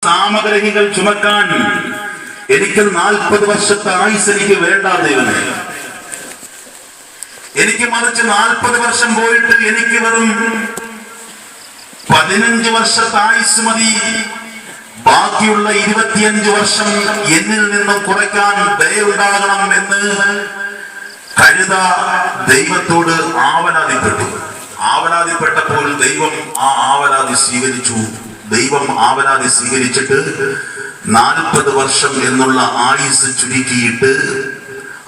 സാമഗ്രഹികൾ ചുമക്കാൻ എനിക്ക് 40 വർഷത്തെ ആയുസ് എനിക്ക് വേണ്ട ദൈവമേ. എനിക്ക് മറിച്ച് 40 വർഷം പോയിട്ട് എനിക്ക് വെറും 15 വർഷത്തെ ആയുസ് മതി. ബാക്കിയുള്ള 25 വർഷം എന്നിൽ നിന്നും കുറയ്ക്കാൻ ദയവുണ്ടാകണം എന്ന് കഴുത ദൈവത്തോട് ആവലാതിപ്പെട്ടപ്പോൾ ദൈവം ആ ആവലാതി സ്വീകരിച്ചു. ദൈവം ആവലാതി സ്വീകരിച്ചിട്ട് 40 വർഷം എന്നുള്ള ആയുസ് ചുരുക്കിയിട്ട്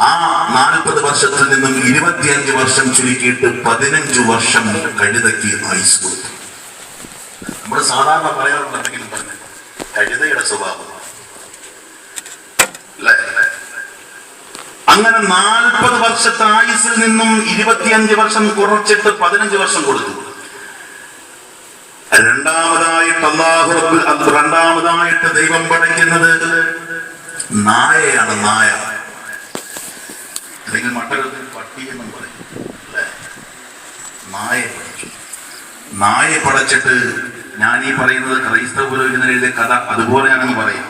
ആ 40 വർഷത്തിൽ നിന്നും 25 വർഷം ചുരുക്കിയിട്ട് 15 വർഷം കഴുതയ്ക്ക് ആയുസ് കൊടുത്തു. നമ്മൾ സാധാരണ പറയാറുണ്ടെങ്കിലും പറഞ്ഞു കഴുതയുടെ സ്വഭാവം അല്ലേ. അങ്ങനെ 40 വർഷത്തെ ആയുസിൽ നിന്നും 25 വർഷം കുറച്ചിട്ട് 15 വർഷം കൊടുത്തു. രണ്ടാമതായിട്ട് ദൈവം പടയ്ക്കുന്നത് നായയാണ്. നായ അല്ലെങ്കിൽ മറ്റൊരു പട്ടി എന്നും പറയും അല്ലെ. നായെ പടച്ചിട്ട് ഞാൻ ഈ പറയുന്നത് ക്രൈസ്തവ പുരോഹിതൻ എഴുതിയ കഥ അതുപോലെ ഞാനൊന്ന് പറയാം.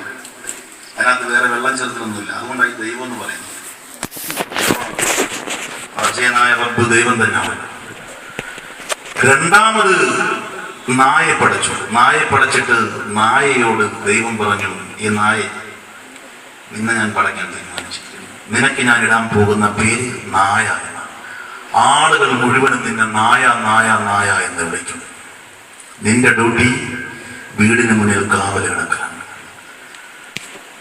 അതിനകത്ത് വേറെ വെള്ളം ചേർത്തിട്ടൊന്നുമില്ല. അതുകൊണ്ടാണ് ഈ ദൈവം എന്ന് പറയുന്നത്. അജയനായ റബ്ബ് ദൈവം തന്നെയാണ്. രണ്ടാമത് നായെ പടച്ചിട്ട് നായയോട് ദൈവം പറഞ്ഞു, ഈ നായെ നിന്നെ ഞാൻ പടയ്ക്കാൻ തീരുമാനിച്ചിരിക്കുന്നു. നിനക്ക് ഞാൻ ഇടാൻ പോകുന്ന പേര് നായ. ആളുകൾ മുഴുവനും നിന്നെ നായ നായ നായ എന്ന് വിളിക്കും. നിന്റെ ഡ്യൂട്ടി വീടിന് മുന്നിൽ കാവൽ കിടക്കാണ്.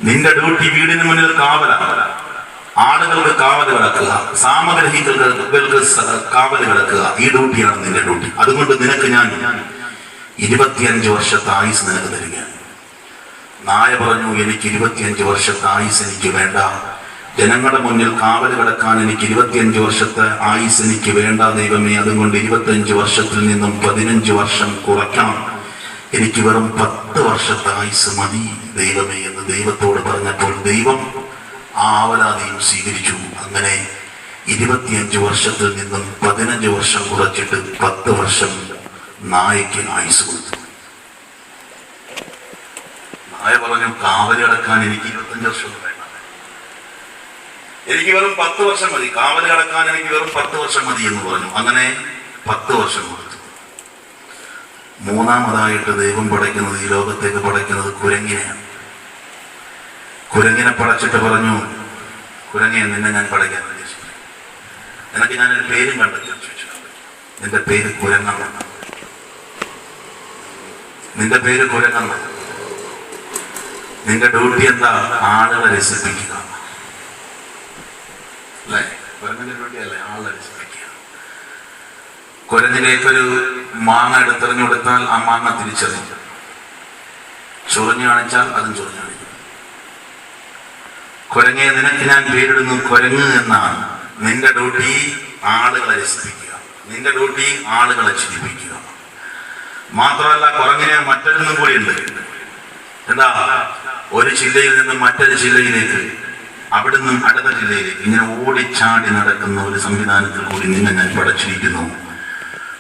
നിന്റെ ഡ്യൂട്ടി വീടിന് മുന്നിൽ കാവലാണ്. ആളുകൾക്ക് കാവൽ കിടക്കുക, സാമഗ്രഹികൾക്ക് കാവൽ കിടക്കുക. ഈ ഡ്യൂട്ടിയാണ് നിന്റെ ഡ്യൂട്ടി. അതുകൊണ്ട് നിനക്ക് ഞാൻ 25 വർഷത്തെ ആയുസ് നിനക്ക് തരികയാണ്. നായ പറഞ്ഞു, എനിക്ക് 25 വർഷത്തെ ആയുസ് എനിക്ക് വേണ്ട. ജനങ്ങളുടെ മുന്നിൽ കാവൽ കിടക്കാൻ എനിക്ക് 25 വർഷത്തെ ആയുസ് എനിക്ക് വേണ്ട ദൈവമേ. അതുകൊണ്ട് 25 വർഷത്തിൽ നിന്നും 15 വർഷം കുറയ്ക്കണം. എനിക്ക് വെറും 10 വർഷത്തെ ആയുസ് മതി ദൈവമേ എന്ന് ദൈവത്തോട് പറഞ്ഞപ്പോൾ ദൈവം ആ ആവലാതിയും സ്വീകരിച്ചു. അങ്ങനെ 25 വർഷത്തിൽ നിന്നും 15 വർഷം കുറച്ചിട്ട് 10 വർഷം നായയ്ക്ക് ആയുസ് കൊടുത്തു. നായ പറഞ്ഞു, കാവല് കിടക്കാൻ എനിക്ക് 25 വർഷം വേണ്ട. എനിക്ക് വെറും 10 വർഷം മതി. കാവല് കിടക്കാൻ എനിക്ക് വെറും 10 വർഷം മതി എന്ന് പറഞ്ഞു. അങ്ങനെ 10 വർഷം കൊടുത്തു. മൂന്നാമതായിട്ട് ദൈവം പടയ്ക്കുന്നത്, ഈ ലോകത്തേക്ക് പടയ്ക്കുന്നത് കുരങ്ങിനെയാണ്. കുരങ്ങിനെ പടച്ചിട്ട് പറഞ്ഞു, കുരങ്ങിനെ നിന്നെ ഞാൻ പടയ്ക്കാൻ ഉദ്ദേശിക്കുന്നു. നിനക്ക് ഞാനൊരു പേരും കണ്ടെത്തി ചോദിച്ചു. നിന്റെ പേര് കുരങ്ങെന്നാണ്. നിന്റെ പേര് കുരങ്ങെന്നാണ്. നിന്റെ ഡ്യൂട്ടി എന്താ? ആളുകളെ രസിപ്പിക്കുക അല്ലേ. കുരങ്ങിന്റെ ഡ്യൂട്ടി അല്ലേ ആളുകളെ രസിപ്പിക്കുക. കുരങ്ങിലേക്കൊരു മാങ്ങ എടുത്തെറിഞ്ഞു കൊടുത്താൽ ആ മാങ്ങ തിരിച്ചറിഞ്ഞു. ചൊറിഞ്ഞു കാണിച്ചാൽ അതും ചൊറിഞ്ഞു കാണിക്കും. കുരങ്ങെ നിനക്ക് ഞാൻ പേരിടുന്നു കുരങ്ങ് എന്നാണ്. നിന്റെ ഡ്യൂട്ടി ആളുകളെ രസിപ്പിക്കുക. നിന്റെ ഡ്യൂട്ടി ആളുകളെ ചിരിപ്പിക്കുക. മാത്രമല്ല കുരങ്ങിന് മറ്റൊന്നും കൂടി ഉണ്ട്. എന്താ? ഒരു ജില്ലയിൽ നിന്നും മറ്റൊരു ജില്ലയിലേക്ക്, അവിടുന്ന് അടുത്ത ജില്ലയിലേക്ക് ഇങ്ങനെ ഓടിച്ചാടി നടക്കുന്ന ഒരു സംവിധാനത്തിൽ കൂടി നിന്നെ ഞാൻ പടച്ചിരിക്കുന്നു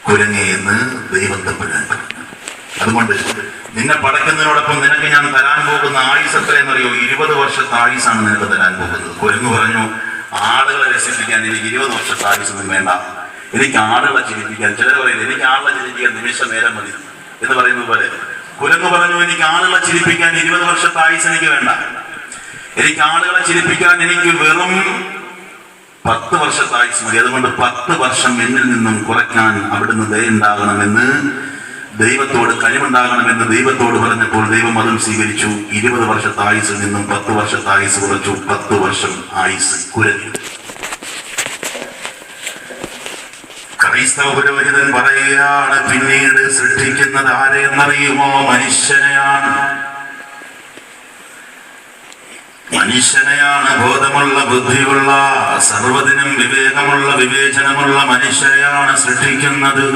കുരങ്ങെ എന്ന് ദൈവം തമ്പുരാൻ പറഞ്ഞു. അതുകൊണ്ട് നിന്നെ പടക്കുന്നതിനോടൊപ്പം നിനക്ക് ഞാൻ തരാൻ പോകുന്ന ആയുസ് എത്രയെന്നറിയോ? 20 വർഷത്തെ ആയുസാണ് നിനക്ക് തരാൻ പോകുന്നത്. കുരങ്ങ് പറഞ്ഞു, ആളുകളെ രസിപ്പിക്കാൻ എനിക്ക് 20 വർഷത്തെ ആയുസൊന്നും വേണ്ട. എനിക്ക് ആളുകളെ ചിരിപ്പിക്കാൻ, ചിലർ പറയുന്നത് എനിക്ക് ആളുകളെ ചിരിപ്പിക്കാൻ നിമിഷം നേരം മതി എന്ന് പറയുന്നത് പോലെ കുരങ്ങ് പറഞ്ഞു, എനിക്ക് ആളുകളെ ചിരിപ്പിക്കാൻ 20 വർഷത്തെ ആയുസ് എനിക്ക് വേണ്ട. എനിക്ക് ആളുകളെ ചിരിപ്പിക്കാൻ എനിക്ക് വെറും 10 വർഷത്തെ ആയുസ് മതി. അതുകൊണ്ട് 10 വർഷം എന്നിൽ നിന്നും കുറയ്ക്കാൻ അവിടുന്ന് ദയുണ്ടാകണമെന്ന്, ദൈവത്തോട് കഴിവുണ്ടാകണമെന്ന് ദൈവത്തോട് പറഞ്ഞപ്പോൾ ദൈവം അതും സ്വീകരിച്ചു. 20 വർഷത്തെ ആയുസിൽ നിന്നും 10 വർഷത്തെ ആയുസ് കുറച്ചു. 10 വർഷം ആയുസ് കുരങ്ങി. ക്രൈസ്തവ പുരോഹിതൻ പറയുകയാണ്, പിന്നീട് സൃഷ്ടിക്കുന്നത് ആരെയെന്നറിയുമോ? മനുഷ്യനെയാണ്. മനുഷ്യനെയാണ്. ബോധമുള്ള, ബുദ്ധിയുള്ള, സർവ്വതിനും വിവേകമുള്ള, വിവേചനമുള്ള മനുഷ്യനെയാണ് സൃഷ്ടിക്കുന്നത്.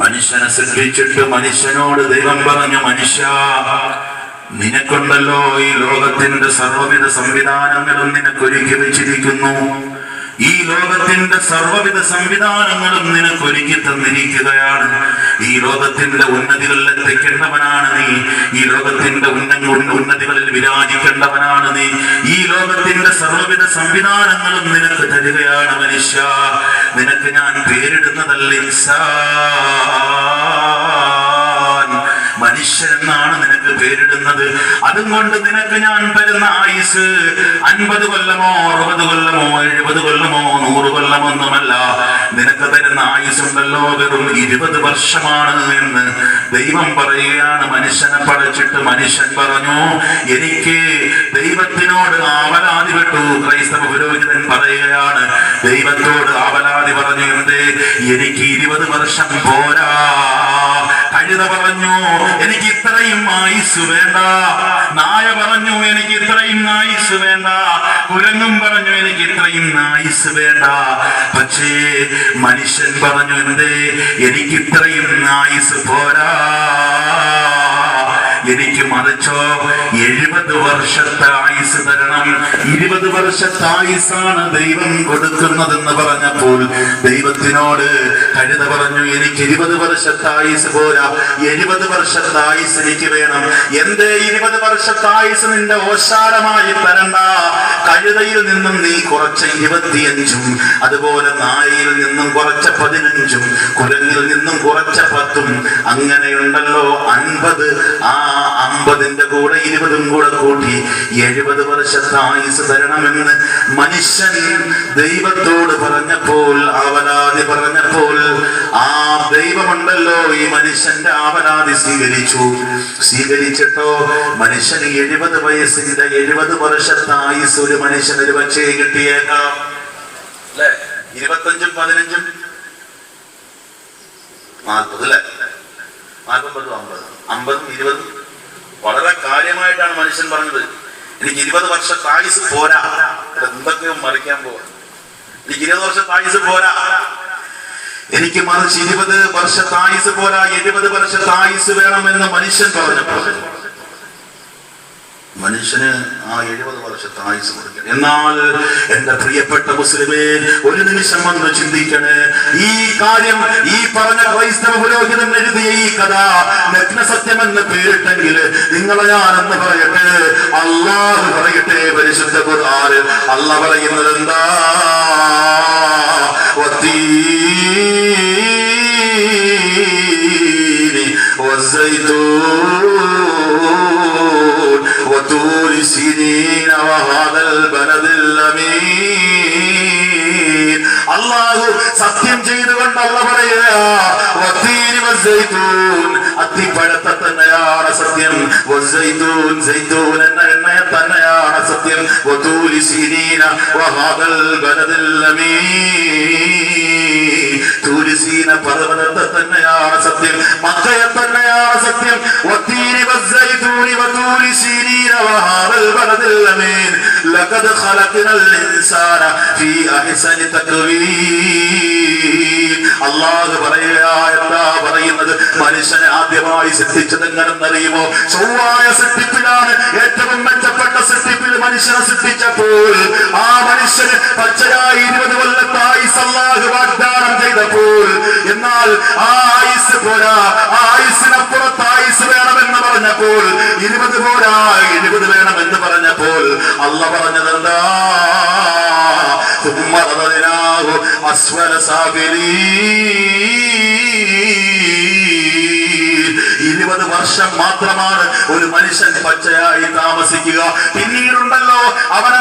മനുഷ്യനെ സൃഷ്ടിച്ചിട്ട് മനുഷ്യനോട് ദൈവം പറഞ്ഞു, മനുഷ്യ, നിനക്കുണ്ടല്ലോ ഈ ലോകത്തിന്റെ സർവ്വവിധ സംവിധാനങ്ങളും നിനക്കൊരുക്കി വെച്ചിരിക്കുന്നു. ഈ ലോകത്തിന്റെ സർവ്വവിധ സംവിധാനങ്ങളും നിനക്ക് ഒരുക്കി തന്നിരിക്കുകയാണ്. ഈ ലോകത്തിന്റെ ഉന്നതികളിൽ എത്തിക്കേണ്ടവനാണ് നീ. ഈ ലോകത്തിന്റെ ഉന്നതികളിൽ വിരാജിക്കേണ്ടവനാണ് നീ. ഈ ലോകത്തിന്റെ സർവ്വവിധ സംവിധാനങ്ങളും നിനക്ക് തരികയാണ് മനുഷ്യ. നിനക്ക് ഞാൻ പേരിടുന്നതല്ല ഇൻസാൻ, മനുഷ്യൻ എന്നാണ് നിനക്ക് പേരിടുന്നത്. അതുകൊണ്ട് നിനക്ക് ഞാൻ തരുന്ന ആയുസ് 50 കൊല്ലമോ 60 കൊല്ലമോ 70 കൊല്ലമോ 100 കൊല്ലമൊന്നുമല്ല. നിനക്ക് തരുന്ന ആയുസുണ്ടല്ലോ വെറും 20 വർഷമാണ് എന്ന് ദൈവം പറയുകയാണ്. മനുഷ്യനെ പടച്ചിട്ട് മനുഷ്യൻ പറഞ്ഞു, എനിക്ക് ദൈവത്തിനോട് ആവലാതി വിട്ടു. ക്രൈസ്തവ പുരോഹിതൻ പറയുകയാണ്, ദൈവത്തോട് ആവലാതി പറഞ്ഞു, എന്തേ എനിക്ക് 20 വർഷം പോരാ. കഴുത പറഞ്ഞു, എനിക്ക് ഇത്രയും ആയുസ് വേണ്ട. നായ പറഞ്ഞു, എനിക്ക് ഇത്രയും ആയുസ് വേണ്ട. കുരങ്ങും പറഞ്ഞു, എനിക്ക് ഇത്രയും ആയുസ് വേണ്ട. പക്ഷേ മനുഷ്യൻ പറഞ്ഞു, എന്തേ എനിക്ക് ഇത്രയും ആയുസ് പോരാ. എനിക്ക് മറിച്ചോ 70 വർഷത്തെ ആയുസ് തരണം. 20 വർഷത്തെ ആയുസാണ് ദൈവം കൊടുക്കുന്നതെന്ന് പറഞ്ഞപ്പോൾ ദൈവത്തിനോട് കഴുത പറഞ്ഞു, എനിക്ക് 20 വർഷത്തെ ആയുസ് പോരാ, 70 വർഷത്തെ ആയുസ് എനിക്ക് വേണം. എന്തേ 20 വർഷത്തെ ആയുസ് നിന്റെ ഓശാരമായി തരണ്ട. കഴുതയിൽ നിന്നും നീ കുറച്ച 25ഉം അതുപോലെ നായയിൽ നിന്നും കുറച്ച 15ഉം കുരങ്ങിൽ നിന്നും കുറച്ച 10ഉം അങ്ങനെയുണ്ടല്ലോ 50. ആ 50ന്റെ കൂടെ 20ഉം കൂടെ കൂട്ടി 70 വർഷത്തെ ആയുസ് തരണമെന്ന് മനുഷ്യൻ ദൈവത്തോട് പറഞ്ഞപ്പോൾ, ആവലാതി പറഞ്ഞപ്പോൾ, ആ ദൈവമുണ്ടല്ലോ ഈ മനുഷ്യന്റെ ആവലാതി സ്വീകരിച്ചിട്ടോ മനുഷ്യന് 70 വയസ്സിന്റെ 70 വർഷത്തെ ആയുസ് ഒരു മനുഷ്യന് ഒരു പക്ഷേ കിട്ടിയേക്കാം. അല്ലെ, 25ഉം 15ഉം 40 അല്ലെ, 40, 50, 50, 20 വളരെ കാര്യമായിട്ടാണ് മനുഷ്യൻ പറഞ്ഞത്. എനിക്ക് 20 വർഷത്തെ ആയുസ് പോരാ. എന്തൊക്കെയോ മറിക്കാൻ പോവാ. എനിക്ക് 20 വർഷത്തെ ആയുസ് പോരാ, എനിക്ക് മറിച്ച് 20 വർഷത്തെ ആയുസ് പോരാ, 70 വർഷത്തെ ആയുസ് വേണമെന്ന് മനുഷ്യൻ പറഞ്ഞപ്പോൾ മനുഷ്യന് ആ 70 വർഷത്തെ ആയുസ് കൊടുക്കണം. എന്നാൽ എന്റെ പ്രിയപ്പെട്ട മുസ്ലിമേ, ഒരു നിമിഷം വന്ന് ചിന്തിക്കണേ. ഈ കാര്യം ഈ പറഞ്ഞ ക്രൈസ്തവ പുരോഹിതൻ എഴുതിയ ഈ കഥ നഗ്നസത്യമെന്ന് പേരിട്ടെങ്കിൽ നിങ്ങളെ ഞാനെന്ന് പറയട്ടെ, അല്ലാഹു പറയട്ടെ. പരിശുദ്ധ ഖുർആനിൽ അല്ലാഹു പറയുന്നത് എന്താ? وطور سينين وهذا البلد الأمين. അല്ലാഹു സത്യം ചെയ്തുകൊണ്ട് അല്ലാഹു പറയുക, വത്തീനി വസ്സൈതൂൻ, അത്തിപ്പഴത്തെ തന്നെയാണ് സത്യം. വസ്സൈതൂൻ, സൈതൂൻ എന്ന എണ്ണയെ തന്നെയാണ് സത്യം. വതൂരി സീനീന വഹാദൽ ബലദിൽ അമീൻ, തൂരിസീന പർവ്വതത്തെ തന്നെയാണ് സത്യം, മക്കയെ തന്നെയാണ് സത്യം. വത്തീനി വസ്സൈതൂനി വതൂരി സീനീന വഹാദൽ ബലദിൽ അമീൻ ലഖദ് ഖലഖനൽ ഇൻസാന ഫീ അഹ്സനി തഖ്വീം. അല്ലാഹു പറയുന്നത് മനുഷ്യനെ ആദ്യമായി സൃഷ്ടിച്ചത് എങ്ങനെന്നറിയുമോ? ചൊവ്വായ സൃഷ്ടിപ്പിലാണ്. ഏറ്റവും മെച്ചപ്പെട്ട സൃഷ്ടിപ്പിൽ മനുഷ്യനെ സൃഷ്ടിച്ചപ്പോൾ ആ മനുഷ്യന് പച്ചയായി 20 കൊല്ലത്തെ ആയുസ് അല്ലാഹു വാഗ്ദാനം ചെയ്തപ്പോൾ, എന്നാൽ ആ ആയുസ് പോരാ, ആ ആയുസിനപ്പുറത്ത് ആയുസ് വേണമെന്ന് പറഞ്ഞപ്പോൾ 20 പോരാ 70 വേണമെന്ന് പറഞ്ഞപ്പോൾ അല്ലാഹു പറഞ്ഞത് എന്താ? ثم رددناه أسفل سافلين. 20 വർഷം മാത്രമാണ് ഒരു മനുഷ്യൻ പച്ചയായി താമസിക്കുക. പിന്നീടുണ്ടല്ലോ അവൻ